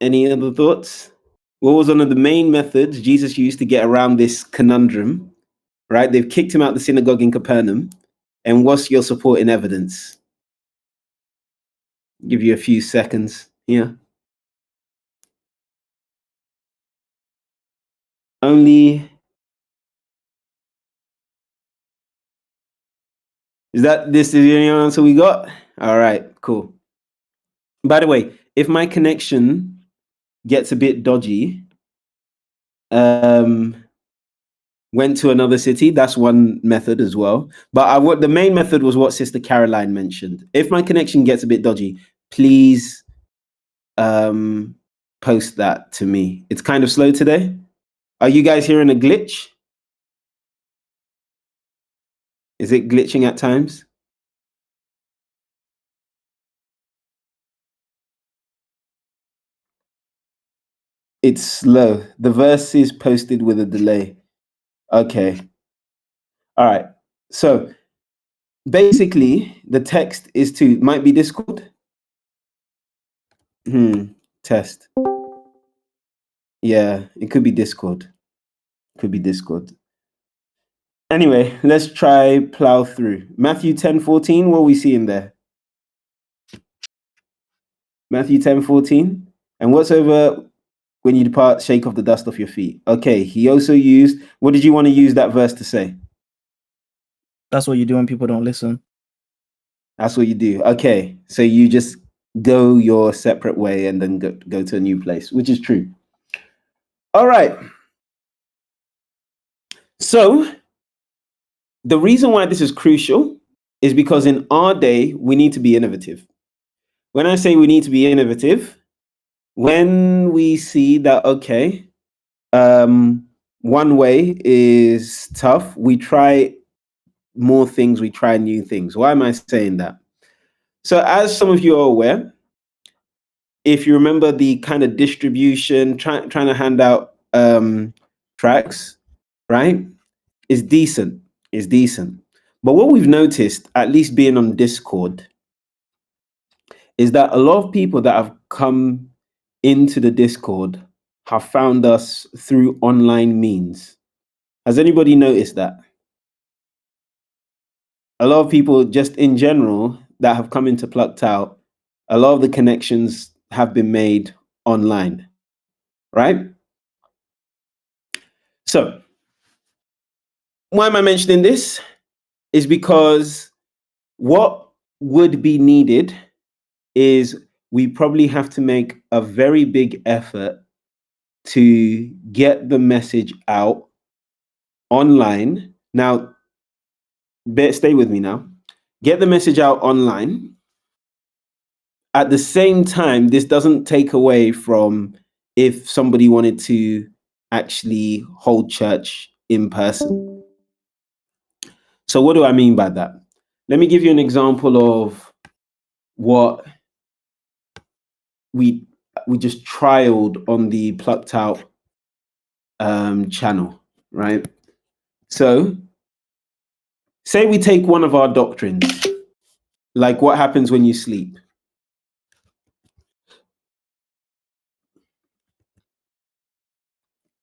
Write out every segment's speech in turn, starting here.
Any other thoughts? What was one of the main methods Jesus used to get around this conundrum? Right? They've kicked him out the synagogue in Capernaum. And what's your supporting evidence? Give you a few seconds here. Only. This is the only answer we got? All right, cool. By the way, if my connection gets a bit dodgy, went to another city, that's one method as well. But the main method was what Sister Caroline mentioned. If my connection gets a bit dodgy, please post that to me. It's kind of slow today. Are you guys hearing a glitch? Is it glitching at times? It's slow. The verse is posted with a delay. Okay. All right. So basically, the text is might be Discord. Test. Yeah, it could be Discord. Could be Discord. Anyway, let's try plow through. Matthew 10:14, what are we seeing there? Matthew 10:14. And whatsoever when you depart, shake off the dust off your feet. Okay, he also used, what did you want to use that verse to say? That's what you do when people don't listen. That's what you do. Okay, so you just go your separate way and then go to a new place, which is true. All right. So the reason why this is crucial is because in our day, we need to be innovative. When I say we need to be innovative, when we see that, okay, one way is tough, we try more things, we try new things. Why am I saying that? So as some of you are aware, if you remember the kind of distribution, trying to hand out tracks, right, is decent. But what we've noticed, at least being on Discord, is that a lot of people that have come into the Discord have found us through online means. Has anybody noticed that? A lot of people just in general that have come into Plucked Out, a lot of the connections have been made online, right? So why am I mentioning this? Is because what would be needed is we probably have to make a very big effort to get the message out online. Now, stay with me now. Get the message out online. At the same time, this doesn't take away from if somebody wanted to actually hold church in person. So what do I mean by that? Let me give you an example of what we just trialed on the Plucked Out channel, right? So say we take one of our doctrines, like what happens when you sleep.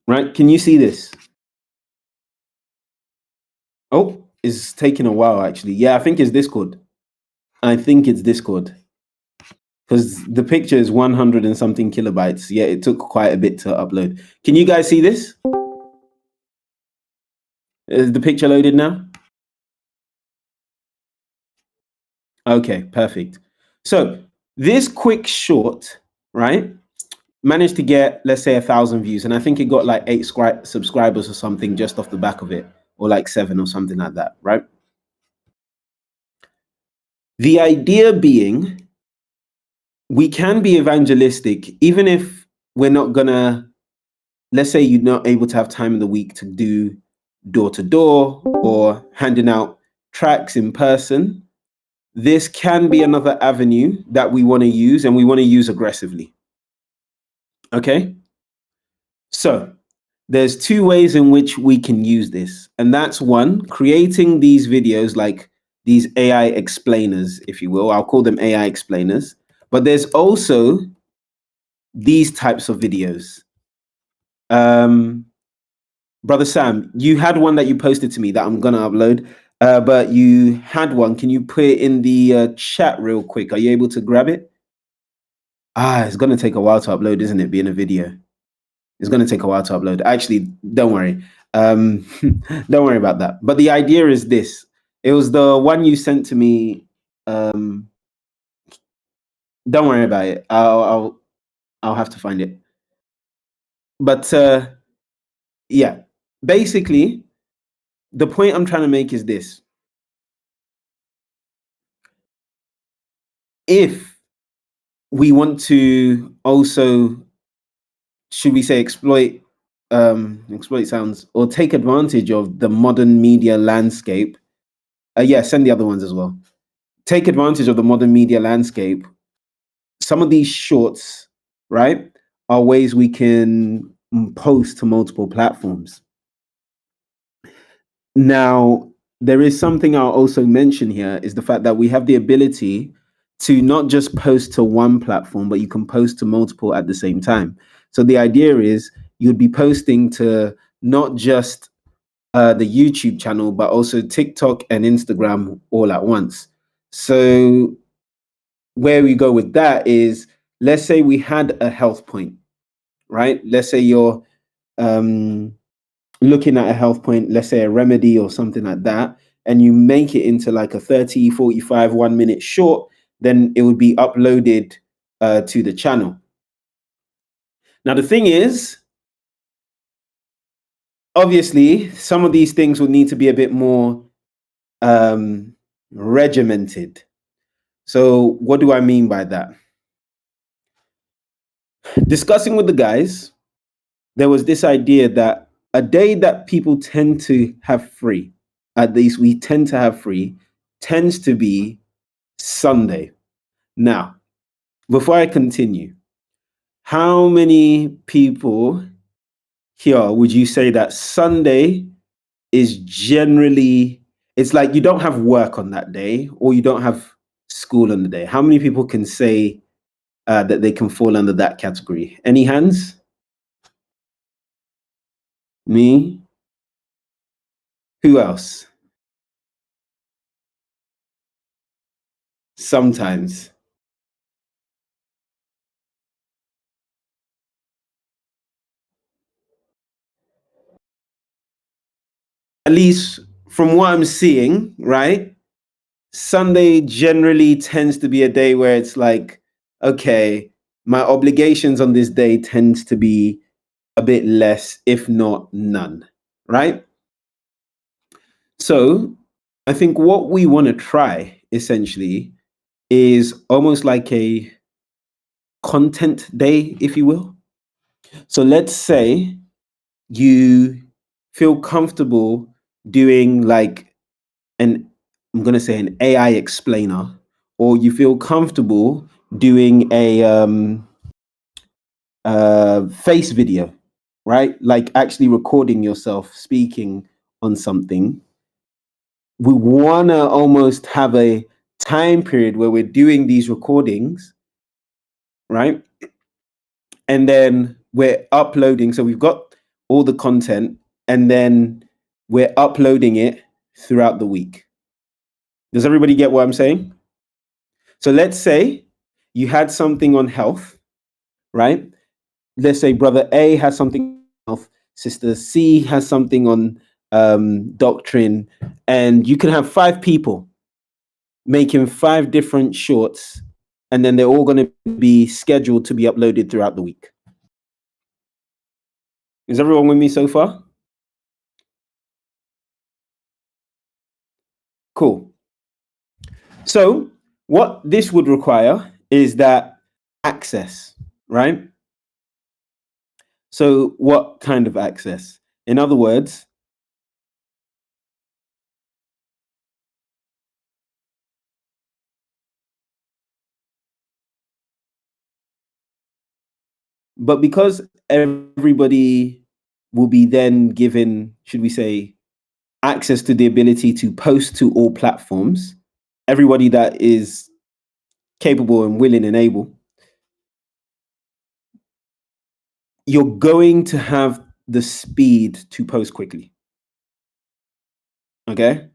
Right? Can you see this? Oh, it's taking a while actually. Yeah, I think it's Discord. Because the picture is 100 and something kilobytes. Yeah, it took quite a bit to upload. Can you guys see this? Is the picture loaded now? Okay, perfect. So this quick short, right, managed to get, let's say, 1,000 views. And I think it got like 8 subscribers or something just off the back of it, or like 7 or something like that, right? The idea being, we can be evangelistic, even if we're not gonna, let's say you're not able to have time in the week to do door-to-door or handing out tracts in person. This can be another avenue that we want to use, and we want to use aggressively. Okay? So there's 2 ways in which we can use this. And that's one, creating these videos like these AI explainers, if you will. I'll call them AI explainers. But there's also these types of videos. Brother Sam, you had one that you posted to me that I'm gonna upload, but you had one. Can you put it in the chat real quick? Are you able to grab it? It's gonna take a while to upload, isn't it? Being a video, it's gonna take a while to upload. Actually, don't worry. Don't worry about that. But the idea is this. It was the one you sent to me. Don't worry about it. I'll have to find it. But yeah, basically, the point I'm trying to make is this. If we want to also, should we say, exploit sounds, or take advantage of the modern media landscape, yeah, send the other ones as well. Take advantage of the modern media landscape. Some of these shorts, right, are ways we can post to multiple platforms. Now, there is something I'll also mention here, is the fact that we have the ability to not just post to one platform, but you can post to multiple at the same time. So the idea is you'd be posting to not just the YouTube channel, but also TikTok and Instagram all at once. So where we go with that is, let's say we had a health point, right? Let's say you're looking at a health point, let's say a remedy or something like that, and you make it into like a 30, 45, 1 minute short, then it would be uploaded to the channel. Now, the thing is, obviously, some of these things would need to be a bit more regimented. So what do I mean by that? Discussing with the guys, there was this idea that a day that people tend to have free, at least we tend to have free, tends to be Sunday. Now, before I continue, how many people here would you say that Sunday is generally, it's like you don't have work on that day or you don't have school on the day? How many people can say that they can fall under that category? Any hands? Me? Who else? Sometimes. At least from what I'm seeing, right? Sunday generally tends to be a day where it's like, okay, my obligations on this day tends to be a bit less, if not none, right? So I think what we want to try essentially is almost like a content day, if you will. So let's say you feel comfortable doing like I'm going to say an AI explainer, or you feel comfortable doing a face video, right? Like actually recording yourself speaking on something. We want to almost have a time period where we're doing these recordings, right? And then we're uploading. So we've got all the content and then we're uploading it throughout the week. Does everybody get what I'm saying? So let's say you had something on health, right? Let's say brother A has something on health, sister C has something on doctrine, and you can have 5 people making 5 different shorts, and then they're all going to be scheduled to be uploaded throughout the week. Is everyone with me so far? Cool. So what this would require is that access, right? So what kind of access? In other words, but because everybody will be then given, should we say, access to the ability to post to all platforms, everybody that is capable and willing and able, you're going to have the speed to post quickly. Okay?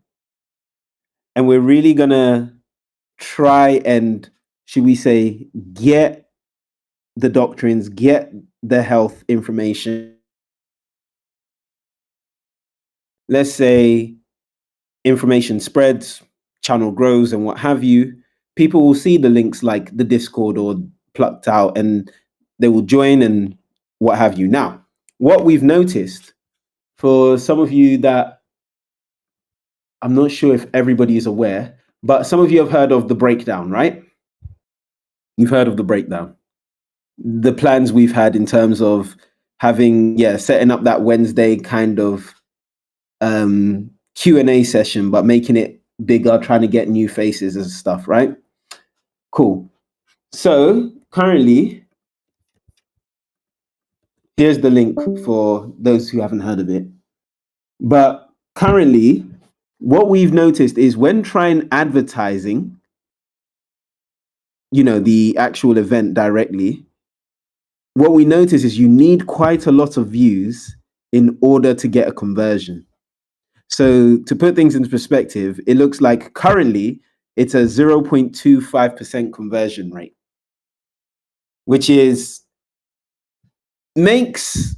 And we're really going to try and, should we say, get the doctrines, get the health information. Let's say information spreads, channel grows, and what have you. People will see the links like the Discord or plucked out, and they will join and what have you. Now, what we've noticed for some of you that I'm not sure if everybody is aware, but some of you have heard of the breakdown, right? You've heard of the breakdown. The plans we've had in terms of having, setting up that Wednesday kind of Q&A session, but making it bigger, trying to get new faces and stuff, right? Cool. So currently, here's the link for those who haven't heard of it. But currently, what we've noticed is when trying advertising, the actual event directly, what we notice is you need quite a lot of views in order to get a conversion. So to put things into perspective, it looks like currently it's a 0.25% conversion rate, which makes,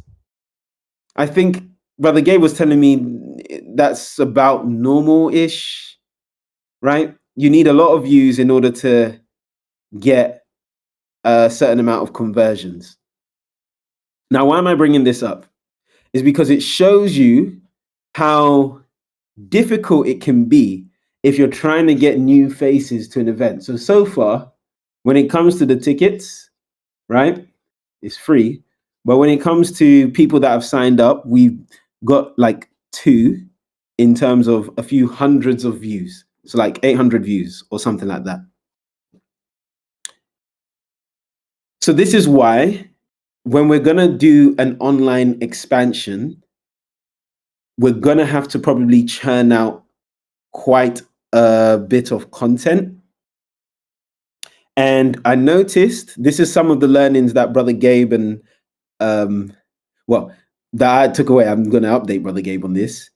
I think Brother Gabe was telling me that's about normal-ish, right? You need a lot of views in order to get a certain amount of conversions. Now, why am I bringing this up? Is because it shows you how difficult it can be if you're trying to get new faces to an event. So far, when it comes to the tickets, right, it's free. But when it comes to people that have signed up, we've got like 2 in terms of a few hundreds of views. So like 800 views or something like that. So this is why when we're going to do an online expansion, we're going to have to probably churn out quite a bit of content. And I noticed this is some of the learnings that Brother Gabe and, that I took away. I'm going to update Brother Gabe on this.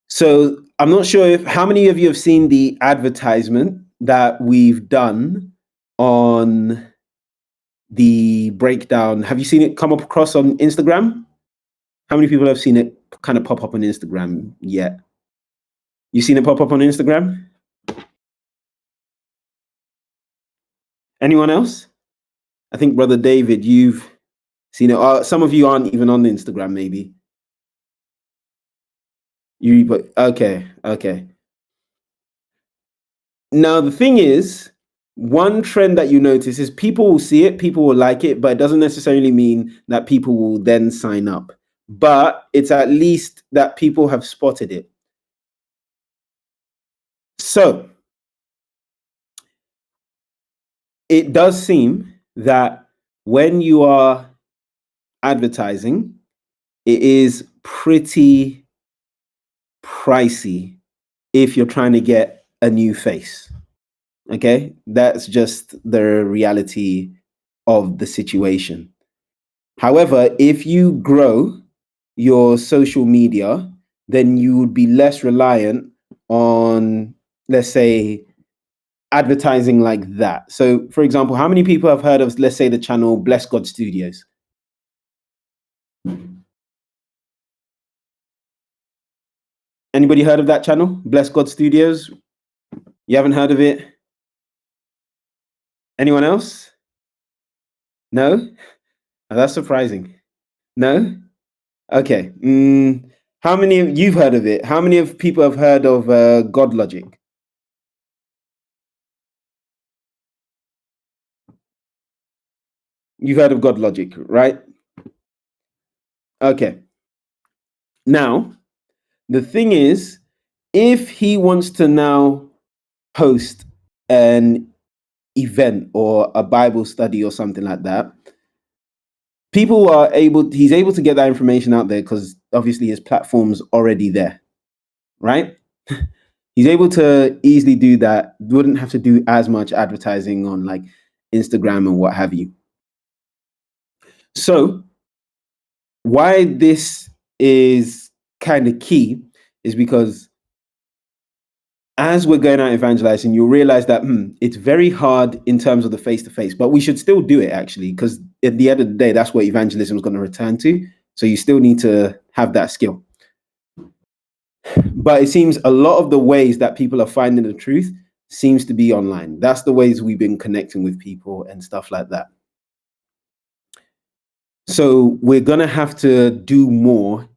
So I'm not sure how many of you have seen the advertisement that we've done on the breakdown. Have you seen it come up across on Instagram? How many people have seen it kind of pop up on Instagram yet? You seen it pop up on Instagram? Anyone else? I think Brother David, you've seen it. Some of you aren't even on Instagram, maybe. Okay. Now, the thing is, one trend that you notice is people will see it, people will like it, but it doesn't necessarily mean that people will then sign up. But it's at least that people have spotted it. So it does seem that when you are advertising, it is pretty pricey if you're trying to get a new face. Okay, that's just the reality of the situation. However, if you grow your social media, then you would be less reliant on, let's say, advertising like that. So, for example, how many people have heard of, let's say, the channel Bless God Studios? Anybody heard of that channel, Bless God Studios? You haven't heard of it? Anyone else? No? Oh, that's surprising. No? Okay. How many of you've heard of it? How many of people have heard of God Logic? You've heard of God Logic, right? Okay. Now, the thing is, if he wants to now host an event or a Bible study or something like that, he's able to get that information out there because obviously his platform's already there, right? He's able to easily do that, wouldn't have to do as much advertising on like Instagram and what have you. So why this is kind of key is because as we're going out evangelizing, you'll realize that it's very hard in terms of the face-to-face, but we should still do it actually, because at the end of the day, that's what evangelism is going to return to. So you still need to have that skill. But it seems a lot of the ways that people are finding the truth seems to be online. That's the ways we've been connecting with people and stuff like that. So we're going to have to do more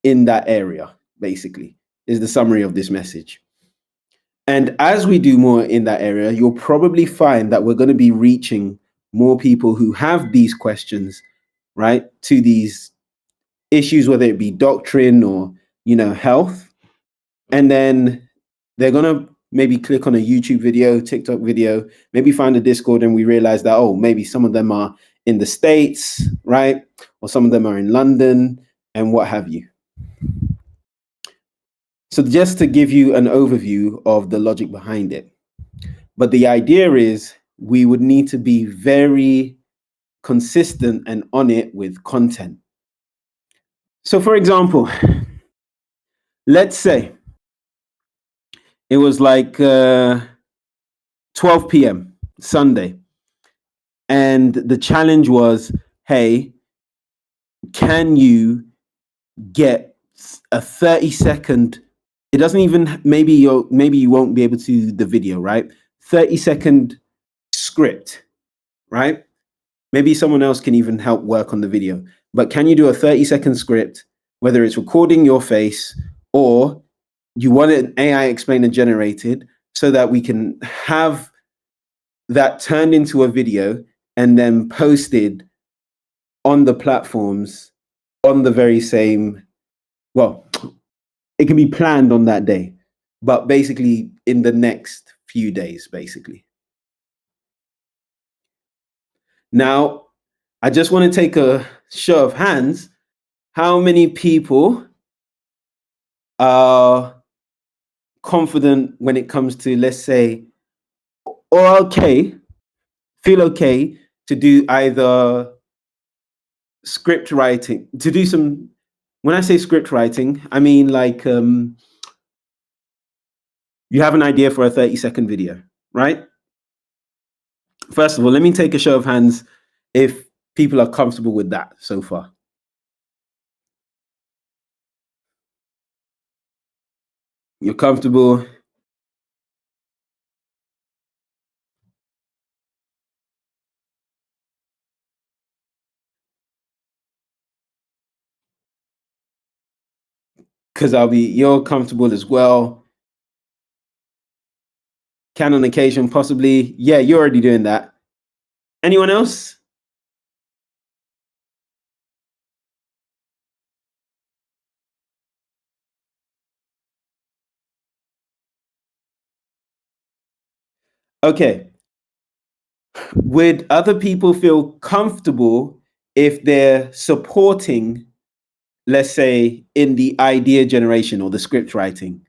in that area, basically, is the summary of this message. And as we do more in that area, you'll probably find that we're going to be reaching more people who have these questions, right, to these issues, whether it be doctrine or, health. And then they're going to maybe click on a YouTube video, TikTok video, maybe find a Discord, and we realize that, maybe some of them are in the States, right? Or some of them are in London and what have you. So just to give you an overview of the logic behind it. But the idea is we would need to be very consistent and on it with content. So for example, let's say it was like 12 p.m. Sunday. And the challenge was, hey, can you get a 30-second, it doesn't even, maybe you won't be able to do the video, right? 30-second script, right? Maybe someone else can even help work on the video. But can you do a 30-second script, whether it's recording your face or you want an AI explainer generated so that we can have that turned into a video and then posted on the platforms on the very same, well, it can be planned on that day, but basically in the next few days, basically. Now, I just want to take a show of hands. How many people are confident when it comes to, let's say, or feel okay to do either script writing, to do some, when I say script writing, I mean like you have an idea for a 30-second video, right? First of all, let me take a show of hands if people are comfortable with that so far. You're comfortable. Because you're comfortable as well. Can on occasion, possibly. Yeah, you're already doing that. Anyone else? Okay. Would other people feel comfortable if they're supporting, let's say, in the idea generation or the script writing?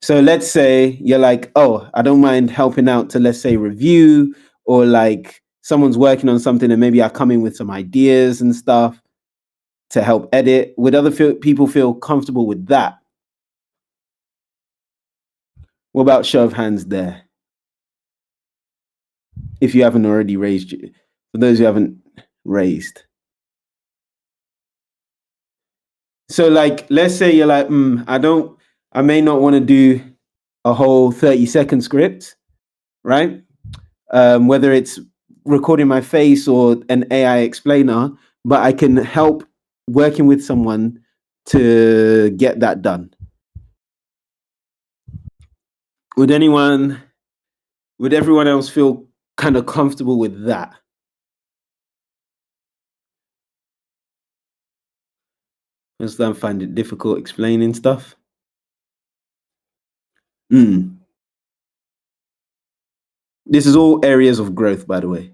So let's say you're like, I don't mind helping out to, let's say, review, or like someone's working on something and maybe I come in with some ideas and stuff to help edit. Would other people feel comfortable with that? What about show of hands there? If you haven't already raised it, for those who haven't raised. So like, let's say you're like, I may not want to do a whole 30-second script, right? Whether it's recording my face or an AI explainer, but I can help working with someone to get that done. Would everyone else feel kind of comfortable with that? I still find it difficult explaining stuff. This is all areas of growth, by the way.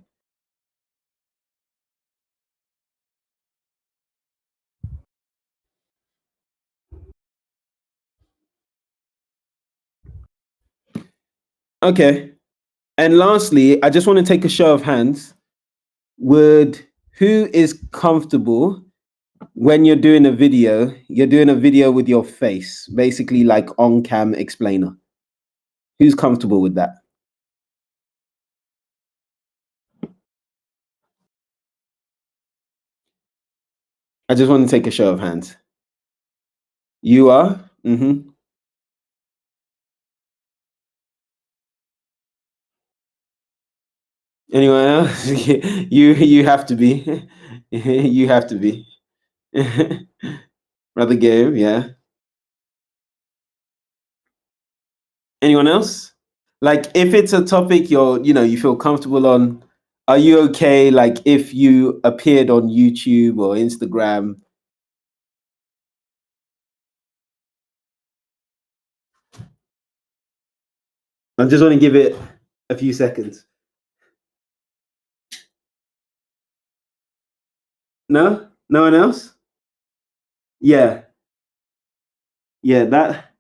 Okay. And lastly, I just want to take a show of hands. Who is comfortable when you're doing a video with your face, basically like on cam explainer. Who's comfortable with that? I just want to take a show of hands. You are? Mm-hmm. Anyone else? You have to be. You have to be. Brother Gabe, yeah. Anyone else? Like if it's a topic you feel comfortable on, are you okay like if you appeared on YouTube or Instagram? I just want to give it a few seconds. No? No one else? Yeah. Yeah, that,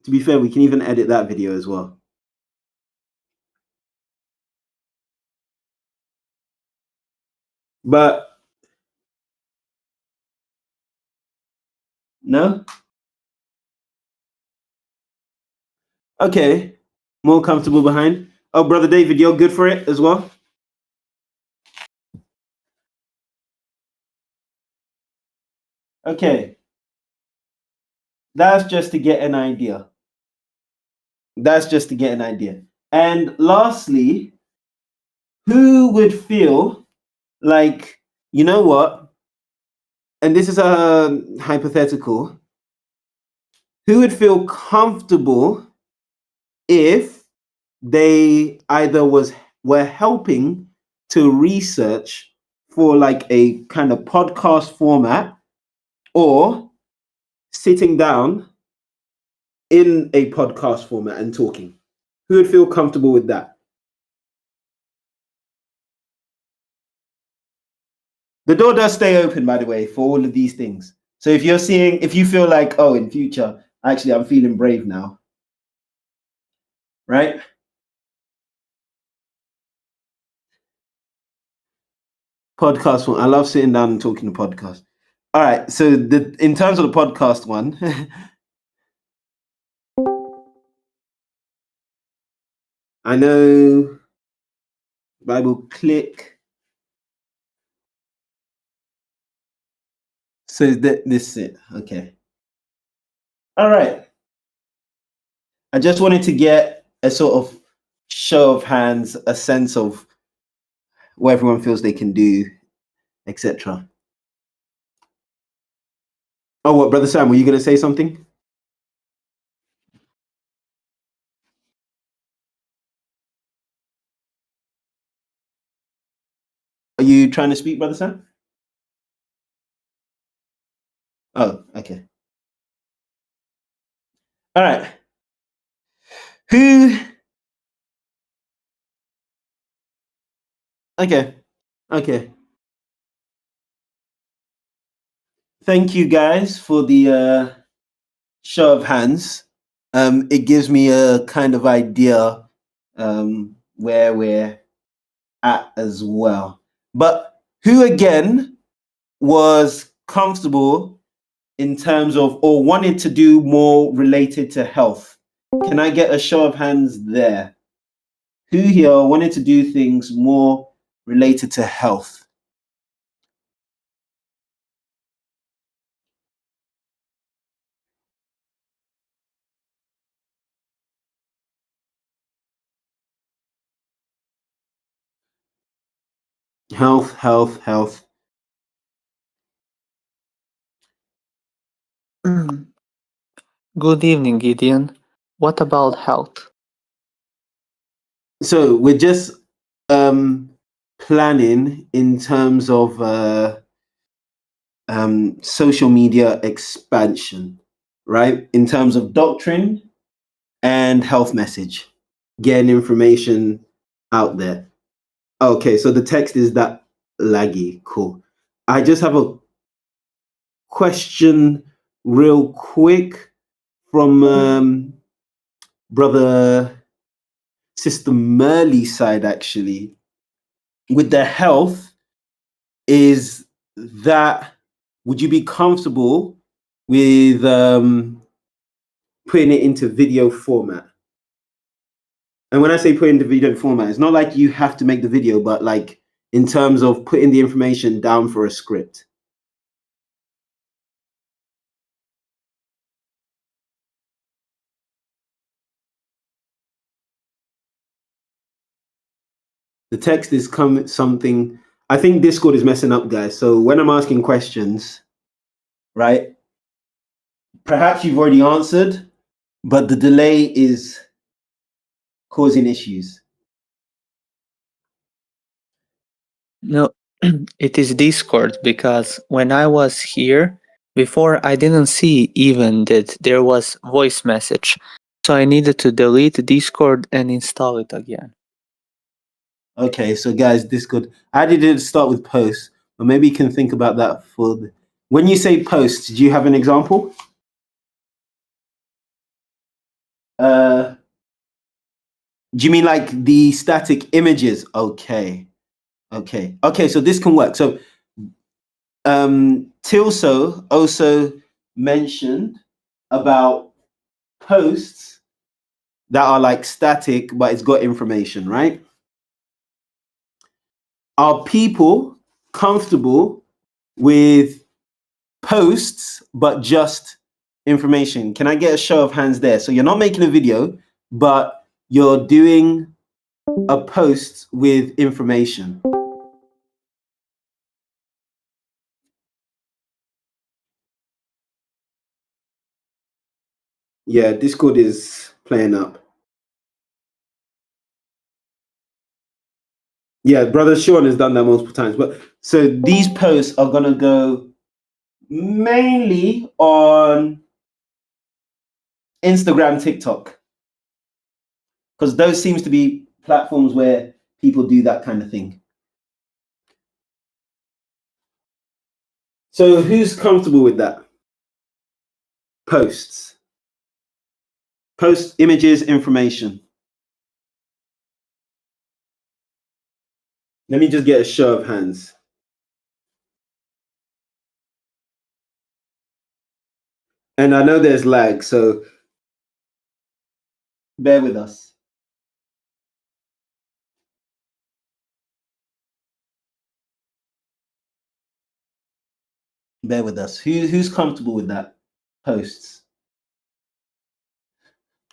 to be fair, we can even edit that video as well. But no? Okay. More comfortable behind. Oh, Brother David, you're good for it as well? Okay. That's just to get an idea. That's just to get an idea. And lastly, who would feel like, you know what? And this is a hypothetical. Who would feel comfortable if they either were helping to research for like a kind of podcast format or sitting down in a podcast format and talking? Who would feel comfortable with that? The door does stay open, by the way, for all of these things. So if you feel like, oh, in future, actually, I'm feeling brave now, right? Podcast one. I love sitting down and talking to podcast. All right. So in terms of the podcast one, I know Bible click. So this is it. Okay. All right. I just wanted to get a sort of show of hands, a sense of what everyone feels they can do, etc. Oh, what, Brother Sam? Were you going to say something? Are you trying to speak, Brother Sam? Oh, okay. All right. Who? Okay. Okay. Thank you guys for the show of hands. It gives me a kind of idea where we're at as well. But who again was comfortable in terms of or wanted to do more related to health? Can I get a show of hands there? Who here wanted to do things more related to health? Health, health, health. Good evening, Gideon. What about health? So we're just planning in terms of social media expansion, right? In terms of doctrine and health message, getting information out there. Okay, so the text is that laggy. Cool. I just have a question real quick from brother Sister Merle's side, actually. With the health, is that would you be comfortable with putting it into video format? And when I say put into video format, it's not like you have to make the video, but like in terms of putting the information down for a script. The text is something. I think Discord is messing up, guys. So when I'm asking questions, right, perhaps you've already answered, but the delay is causing issues. No, it is Discord, because when I was here before, I didn't see even that there was voice message. So I needed to delete Discord and install it again. Okay, so guys, Discord. I didn't start with posts, but maybe you can think about that for when you say posts. Do you have an example? Do you mean like the static images? Okay. So this can work. So Tilso also mentioned about posts that are like static, but it's got information, right? Are people comfortable with posts but just information? Can I get a show of hands there? So you're not making a video, but you're doing a post with information. Yeah, Discord is playing up. Yeah, brother Sean has done that multiple times. But so these posts are gonna go mainly on Instagram, TikTok, because those seems to be platforms where people do that kind of thing. So who's comfortable with that? Posts. Post images, information. Let me just get a show of hands. And I know there's lag, so bear with us. Bear with us. Who's comfortable with that? Posts.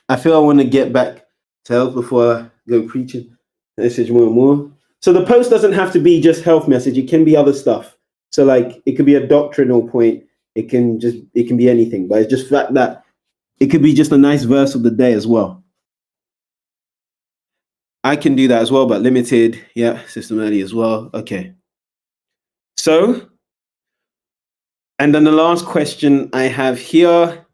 I feel I want to get back to health before I go preaching message more and more. So the post doesn't have to be just health message. It can be other stuff. So like it could be a doctrinal point. It can be anything, but it's just fact that it could be just a nice verse of the day as well. I can do that as well, but limited. Yeah, System Early as well. Okay. So, and then the last question I have here,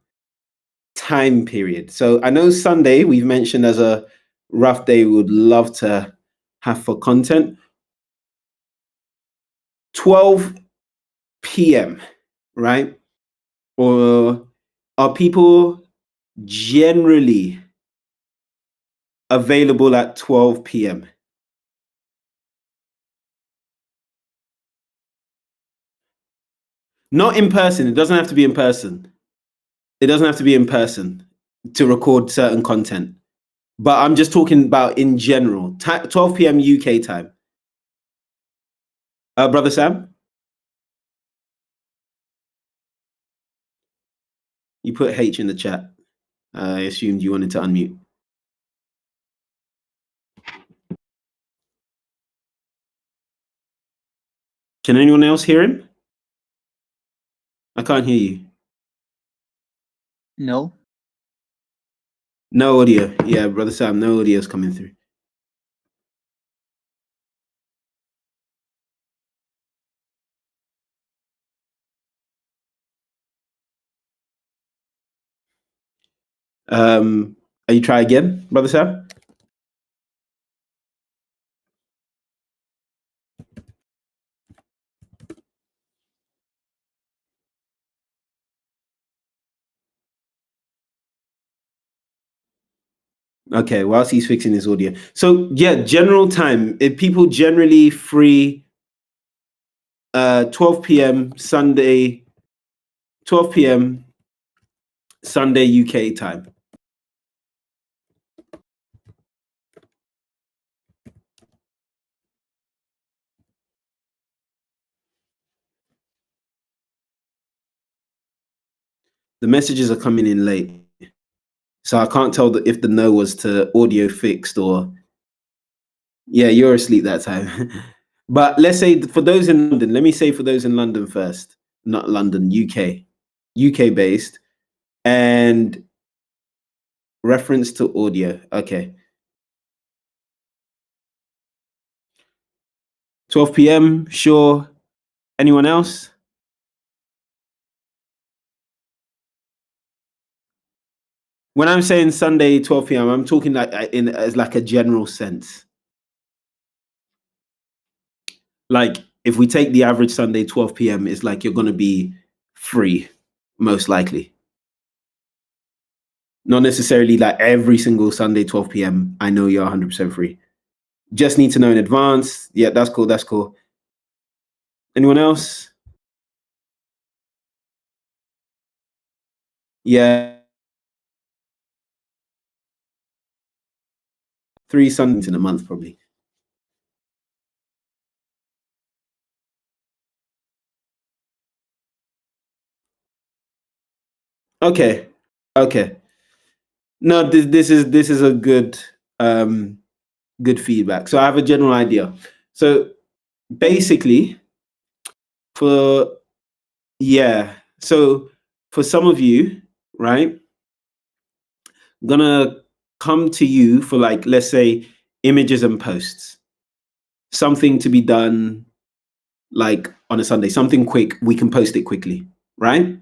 time period. So I know Sunday we've mentioned as a rough day we would love to have for content. 12 p.m., right? Or are people generally available at 12 p.m.? Not in person. It doesn't have to be in person. It doesn't have to be in person to record certain content. But I'm just talking about in general. 12 p.m. UK time. Brother Sam? You put H in the chat. I assumed you wanted to unmute. Can anyone else hear him? I can't hear you. No? No audio. Yeah, Brother Sam, no audio is coming through. Are you try again, Brother Sam? Okay, whilst he's fixing his audio. So yeah, general time. If people generally free 12 p.m. Sunday 12 p.m. Sunday UK time. The messages are coming in late, so I can't tell if the no was to audio fixed or, yeah, you're asleep that time. But let's say for those in London, let me say for those in London first, not London, UK based, and reference to audio. Okay. 12 p.m. Sure. Anyone else? When I'm saying Sunday 12 p.m., I'm talking like as like a general sense. Like if we take the average Sunday 12 p.m., it's like you're going to be free, most likely. Not necessarily like every single Sunday 12 p.m. I know you're 100% free. Just need to know in advance. Yeah, that's cool. That's cool. Anyone else? Yeah. 3 Sundays in a month, probably. Okay. Okay. No, this is a good good feedback. So I have a general idea. So basically, so for some of you, right, gonna come to you for like, let's say, images and posts, something to be done like on a Sunday, something quick, we can post it quickly, right?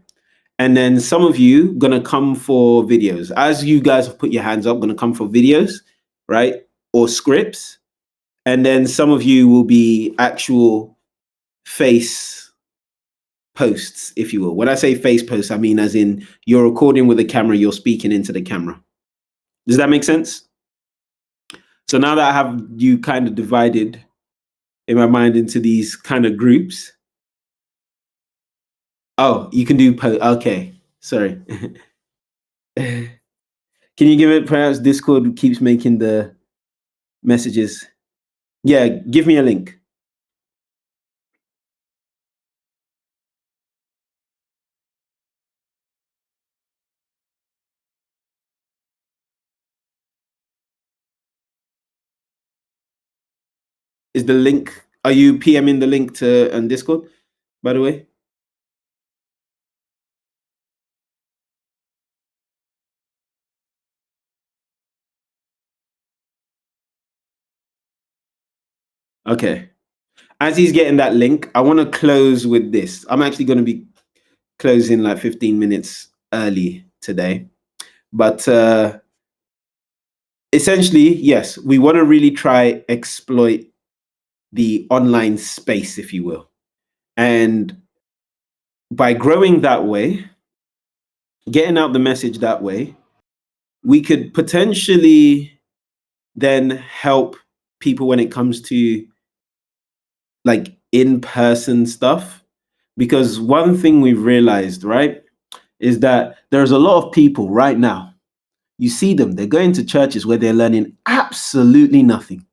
And then some of you gonna come for videos. As you guys have put your hands up, gonna come for videos, right? Or scripts. And then some of you will be actual face posts, if you will. When I say face posts, I mean as in you're recording with a camera, you're speaking into the camera. Does that make sense? So now that I have you kind of divided in my mind into these kind of groups. Oh, you can do okay. Sorry. Can you give it, perhaps Discord keeps making the messages? Yeah, give me a link. Is the link, are you PMing the link to on Discord, by the way? Okay. As he's getting that link, I want to close with this. I'm actually going to be closing like 15 minutes early today. But essentially, yes, we want to really try exploit the online space, if you will. And by growing that way, getting out the message that way, we could potentially then help people when it comes to like in-person stuff. Because one thing we've realized, right, is that there's a lot of people right now, you see them, they're going to churches where they're learning absolutely nothing.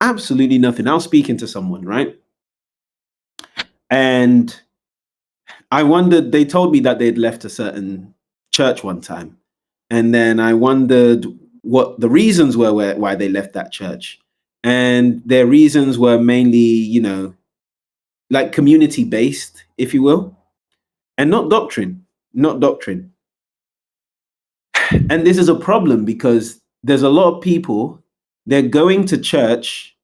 Absolutely nothing. I was speaking to someone, right? And I wondered, they told me that they'd left a certain church one time. And then I wondered what the reasons were why they left that church. And their reasons were mainly, you know, like community based, if you will, and not doctrine. And this is a problem because there's a lot of people, they're going to church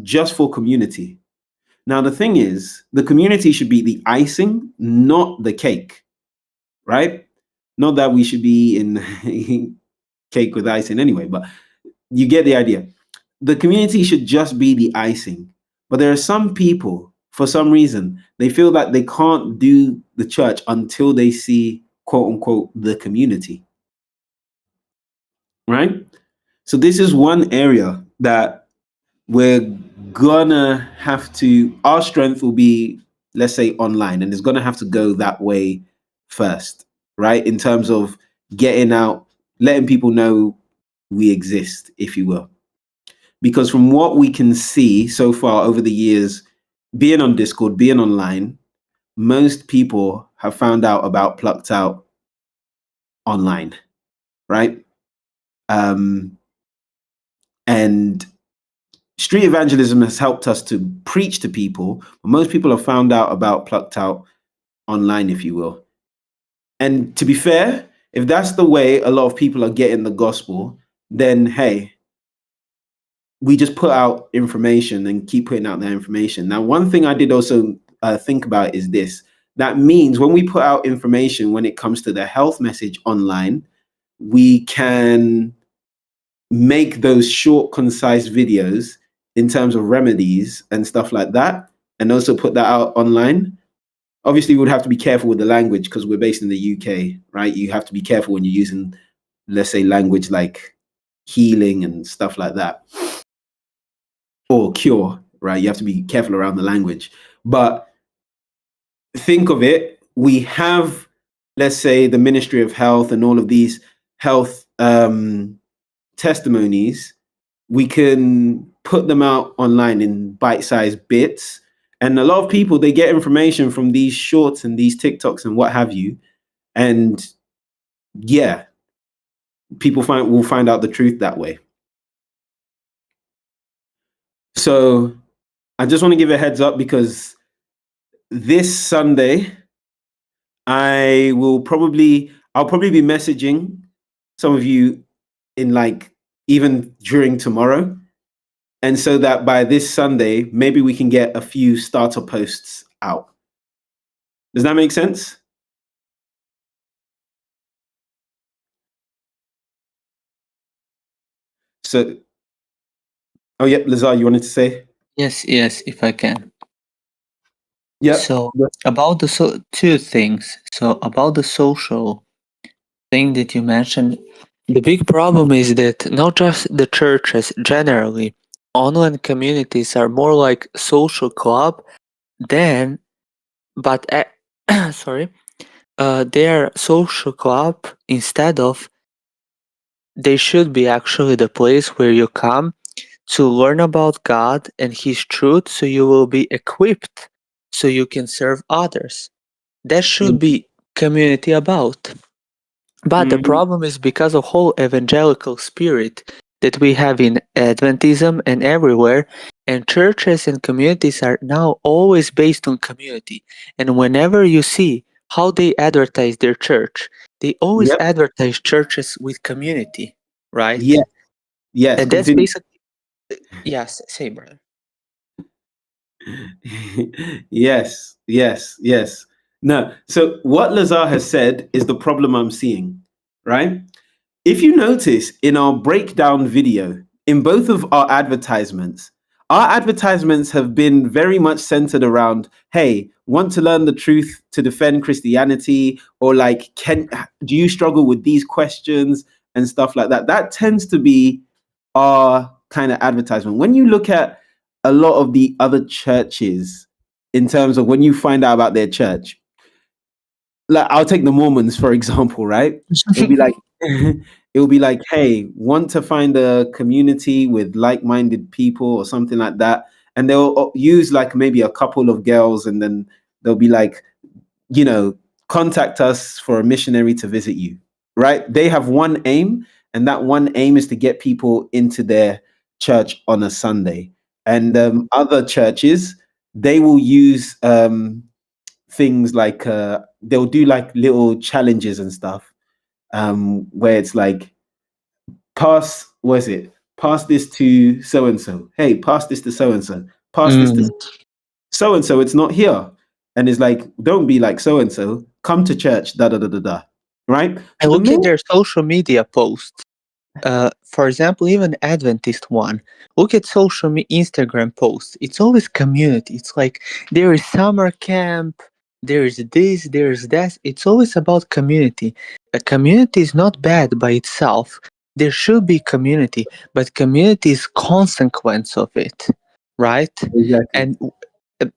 just for community. Now, the thing is, the community should be the icing, not the cake, right? Not that we should be in cake with icing anyway, but you get the idea. The community should just be the icing. But there are some people, for some reason, they feel that they can't do the church until they see, quote unquote, the community. Right? So this is one area that we're gonna have to, our strength will be, let's say, online, and it's gonna have to go that way first, right? In terms of getting out, letting people know we exist, if you will. Because from what we can see so far over the years, being on Discord, being online, most people have found out about Plucked Out online, right? And street evangelism has helped us to preach to people, but most people have found out about Plucked Out online, if you will. And to be fair, if that's the way a lot of people are getting the gospel, then hey, we just put out information and keep putting out that information. Now, one thing I did also think about is this. That means when we put out information when it comes to the health message online, we can make those short, concise videos in terms of remedies and stuff like that, and also put that out online. Obviously, we would have to be careful with the language because we're based in the UK, right? You have to be careful when you're using, let's say, language like healing and stuff like that, or cure, right? You have to be careful around the language. But think of it, we have, let's say, the Ministry of Health and all of these health testimonies. We can put them out online in bite-sized bits. And a lot of people, they get information from these shorts and these TikToks and what have you. And yeah, people will find out the truth that way. So I just want to give a heads up because this Sunday, I'll probably be messaging some of you in like even during tomorrow. And so that by this Sunday, maybe we can get a few starter posts out. Does that make sense? So, oh, yep, Lazar, you wanted to say? Yes, if I can. Yeah. So about the two things. So about the social thing that you mentioned, the big problem is that not just the churches, generally, online communities are more like social club than, but sorry, they are social club instead of. They should be actually the place where you come to learn about God and His truth, so you will be equipped, so you can serve others. That should be community about. But the problem is because of whole evangelical spirit that we have in Adventism and everywhere, and churches and communities are now always based on community. And whenever you see how they advertise their church, they always Yep. advertise churches with community, right? Yes. Yes. And that's Continue. basically, yes, say, brother. Yes. No. So what Lazar has said is the problem I'm seeing, right? If you notice in our breakdown video, in both of our advertisements have been very much centered around, hey, want to learn the truth to defend Christianity, or like, do you struggle with these questions and stuff like that? That tends to be our kind of advertisement. When you look at a lot of the other churches, in terms of when you find out about their church, like I'll take the Mormons for example, right? It'll be like it'll be like, hey, want to find a community with like-minded people or something like that, and they'll use like maybe a couple of girls, and then they'll be like, you know, contact us for a missionary to visit you, right? They have one aim, and that one aim is to get people into their church on a Sunday. And other churches, they will use things like they'll do like little challenges and stuff, where it's like, pass this to so and so, hey, pass this to so and so, pass this to so and so, it's not here. And it's like, don't be like so and so, come to church, da da da da da, right? I look at their social media posts. For example, even Adventist one. Look at Instagram posts. It's always community. It's like there is summer camp, there is this, there is that. It's always about community. A community is not bad by itself. There should be community, but community is consequence of it, right? Exactly. And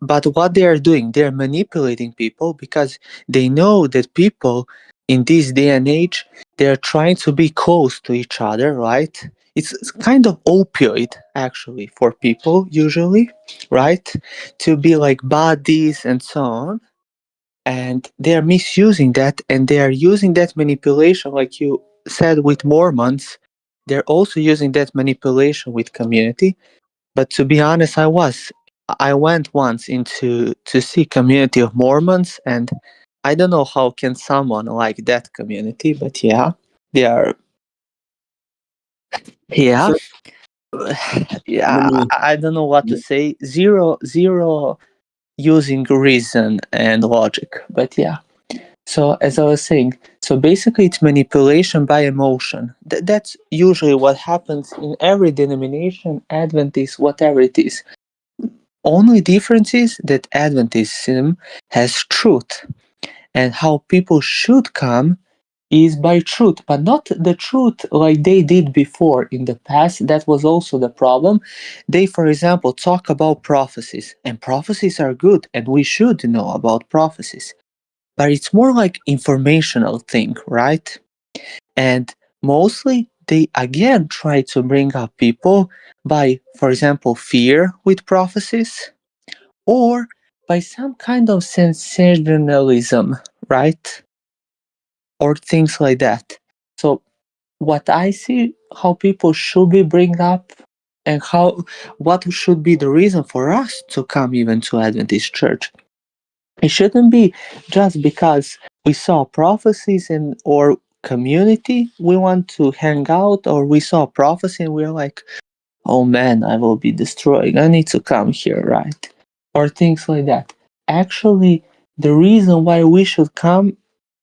But what they are doing, they're manipulating people because they know that people in this day and age, they're trying to be close to each other, right? It's kind of opioid actually for people usually, right? To be like buddies and so on. And they're misusing that, and they are using that manipulation, like you said, with Mormons. They're also using that manipulation with community. But to be honest, I went once into to see community of Mormons, and I don't know how can someone like that community, but yeah, they are. Yeah, So let yeah. me. I don't know what to say. Zero using reason and logic, but yeah. So as I was saying, so basically it's manipulation by emotion. That's usually what happens in every denomination, Adventist, whatever it is. Only difference is that Adventism has truth, and how people should come is by truth, but not the truth like they did before in the past. That was also the problem. They, for example, talk about prophecies, and prophecies are good, and we should know about prophecies. But it's more like informational thing, right? And mostly they again try to bring up people by, for example, fear with prophecies or by some kind of sensationalism, right? Or things like that. So what I see how people should be bring up and how what should be the reason for us to come even to Adventist church. It shouldn't be just because we saw prophecies in or community we want to hang out, or we saw prophecy and we're like, oh man, I will be destroyed, I need to come here, right? Or things like that. Actually, the reason why we should come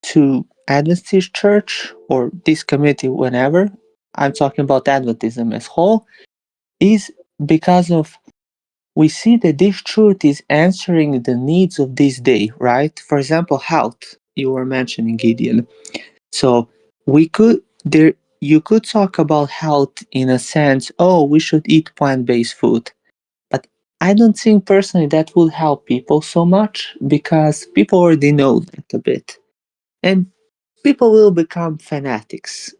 to Adventist church or this community whenever, I'm talking about Adventism as whole, is because of we see that this truth is answering the needs of this day, right? For example, health. You were mentioning Gideon. So we could there you could talk about health in a sense, oh, we should eat plant-based food. But I don't think personally that will help people so much because people already know that a bit. And people will become fanatics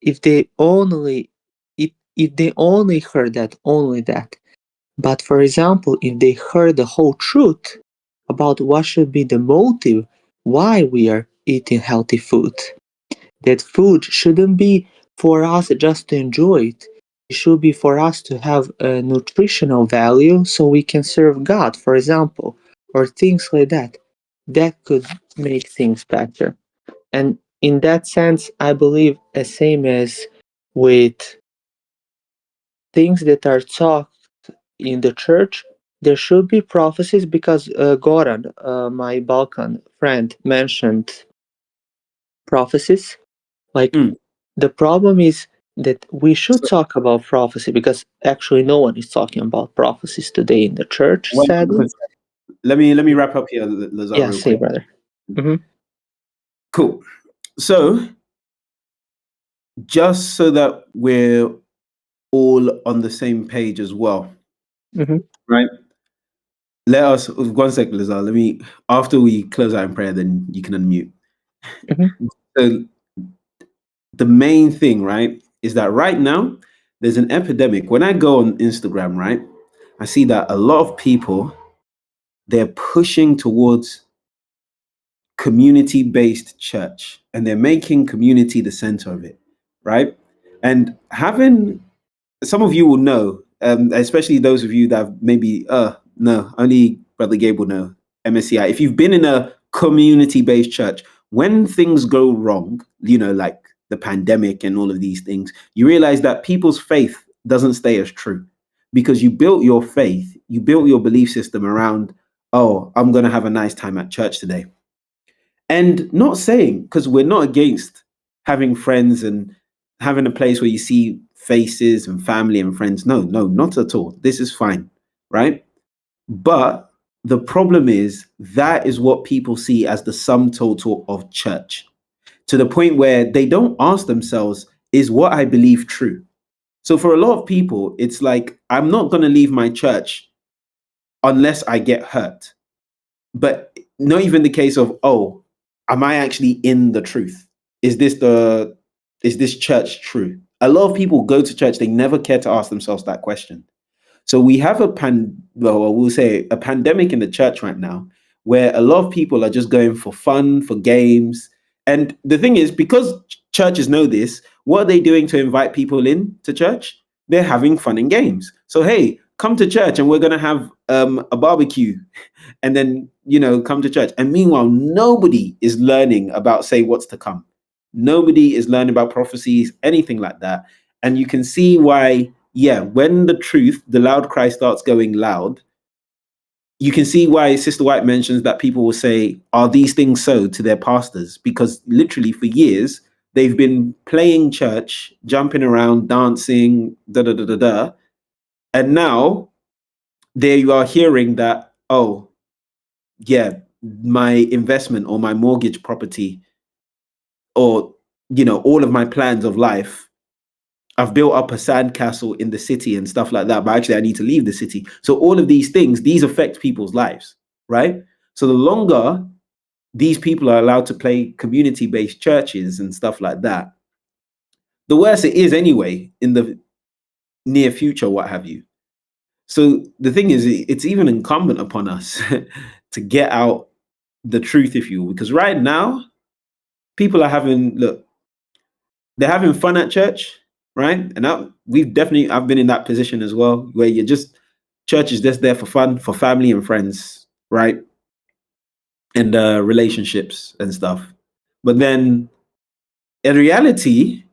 if they only if they only heard that, only that. But for example, if they heard the whole truth about what should be the motive why we are eating healthy food, that food shouldn't be for us just to enjoy it. It should be for us to have a nutritional value so we can serve God, for example, or things like that. That could make things better. And in that sense, I believe the same as with things that are taught in the church, there should be prophecies because Goran, my Balkan friend, mentioned prophecies. Like Mm. the problem is that we should talk about prophecy because actually no one is talking about prophecies today in the church, sadly. 100%. Let me wrap up here, Lazar, Yeah, real say, quick. brother. Hmm. Cool. So, just so that we're all on the same page as well, Hmm. right? Let us 1 second, Lazar. Let me after we close out in prayer, then you can unmute. Hmm. So the main thing, right, is that right now there's an epidemic. When I go on Instagram, right, I see that a lot of people they're pushing towards community-based church and they're making community the center of it, right? And having some of you will know, especially those of you that have maybe no, only Brother Gabe will know MSCI. If you've been in a community-based church, when things go wrong, like the pandemic and all of these things, you realize that people's faith doesn't stay as true because you built your faith, you built your belief system around, oh, I'm going to have a nice time at church today. And not saying, because we're not against having friends and having a place where you see faces and family and friends. No, not at all. This is fine, right? But the problem is that is what people see as the sum total of church, to the point where they don't ask themselves, is what I believe true? So for a lot of people, it's like, I'm not going to leave my church unless I get hurt. But not even the case of, oh, am I actually in the truth? Is this church true? A lot of people go to church, they never care to ask themselves that question. So we have we'll say a pandemic in the church right now, where a lot of people are just going for fun, for games. And the thing is, because churches know this, what are they doing to invite people in to church? They're having fun and games. So, hey, come to church and we're going to have a barbecue and then, come to church. And meanwhile, nobody is learning about, say, what's to come. Nobody is learning about prophecies, anything like that. And you can see why, when the truth, the loud cry starts going loud, you can see why Sister White mentions that people will say, are these things so, to their pastors? Because literally for years, they've been playing church, jumping around, dancing, da-da-da-da-da. And now there you are hearing that, oh, yeah, my investment or my mortgage property or, all of my plans of life, I've built up a sandcastle in the city and stuff like that, but actually I need to leave the city. So all of these things, these affect people's lives, right? So the longer these people are allowed to play community-based churches and stuff like that, the worse it is anyway in the near future, what have you. So the thing is, it's even incumbent upon us to get out the truth, if you will, because right now, people are they're having fun at church, right? And I've been in that position as well, where church is just there for fun, for family and friends, right? And relationships and stuff. But then the reality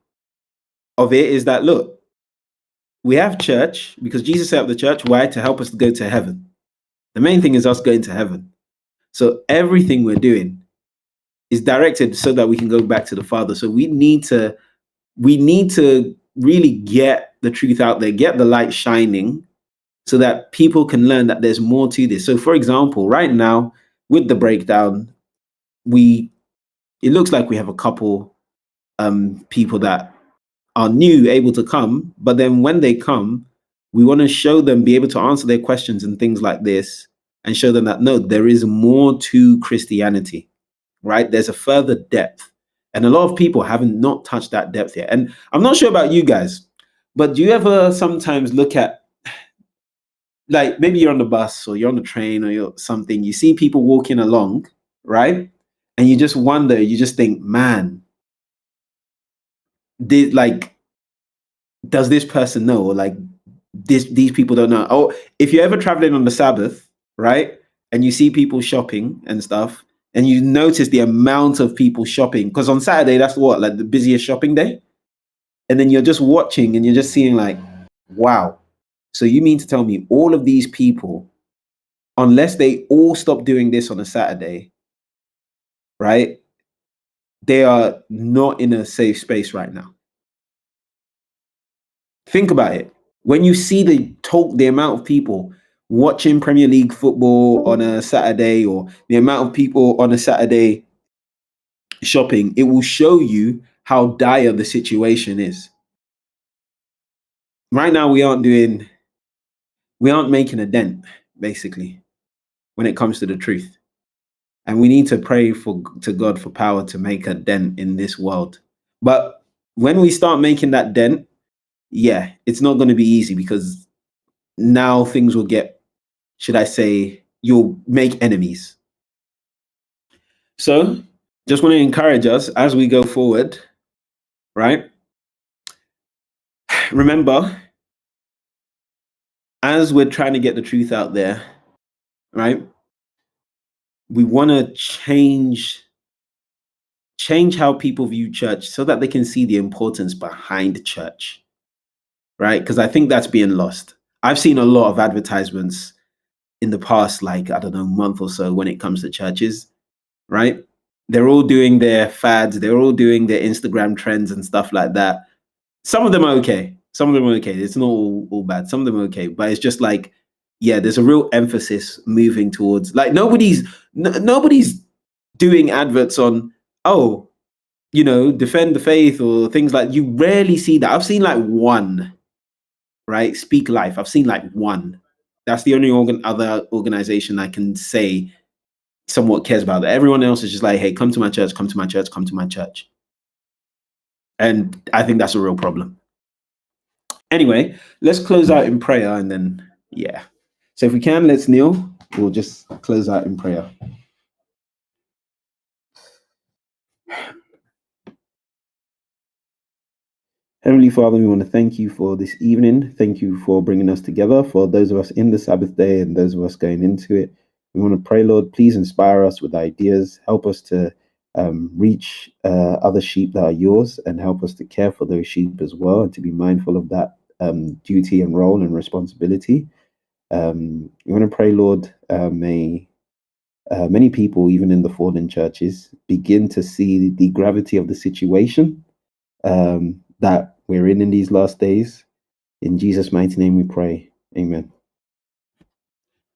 of it is that, look, we have church because Jesus set up the church. Why? To help us to go to heaven. The main thing is us going to heaven. So everything we're doing is directed so that we can go back to the Father. So we need to really get the truth out there, get the light shining so that people can learn that there's more to this. So for example, right now with the breakdown, it looks like we have a couple people that are new, able to come, but then when they come, we want to show them, be able to answer their questions and things like this, and show them that, no, there is more to Christianity, right? There's a further depth. And a lot of people haven't not touched that depth yet. And I'm not sure about you guys, but do you ever sometimes look at, like, maybe you're on the bus or you're on the train or you're something, you see people walking along, right? And you just wonder, you just think, man, does this person know? Or like these people don't know. Oh, if you're ever traveling on the Sabbath, right? And you see people shopping and stuff, and you notice the amount of people shopping, because on Saturday, that's what, like the busiest shopping day. And then you're just watching and you're just seeing like, wow. So you mean to tell me all of these people, unless they all stop doing this on a Saturday, right? They are not in a safe space right now. Think about it. When you see the amount of people watching Premier League football on a Saturday, or the amount of people on a Saturday shopping, it will show you how dire the situation is. Right now, we aren't making a dent, basically, when it comes to the truth. And we need to pray to God for power to make a dent in this world. But when we start making that dent, yeah, it's not going to be easy, because now things will get, should I say, you'll make enemies. So just want to encourage us as we go forward, right? Remember, as we're trying to get the truth out there, right? We want to change how people view church so that they can see the importance behind church, right? Because I think that's being lost. I've seen a lot of advertisements in the past, like, I don't know, month or so when it comes to churches, right? They're all doing their fads. They're all doing their Instagram trends and stuff like that. Some of them are okay. It's not all bad. Some of them are okay. But it's just like, yeah, there's a real emphasis moving towards, like, nobody's doing adverts on, oh, defend the faith or things like, you rarely see that. I've seen like one, right? Speak Life. I've seen like one. That's the only other organization I can say somewhat cares about that. Everyone else is just like, hey, come to my church, come to my church, come to my church. And I think that's a real problem. Anyway, let's close out in prayer and then, yeah. So if we can, let's kneel. We'll just close out in prayer. Heavenly Father, we want to thank you for this evening. Thank you for bringing us together. For those of us in the Sabbath day and those of us going into it, we want to pray, Lord, please inspire us with ideas. Help us to reach other sheep that are yours and help us to care for those sheep as well and to be mindful of that duty and role and responsibility. We want to pray, Lord, may many people, even in the fallen churches, begin to see the gravity of the situation that we're in these last days. In Jesus' mighty name we pray. Amen.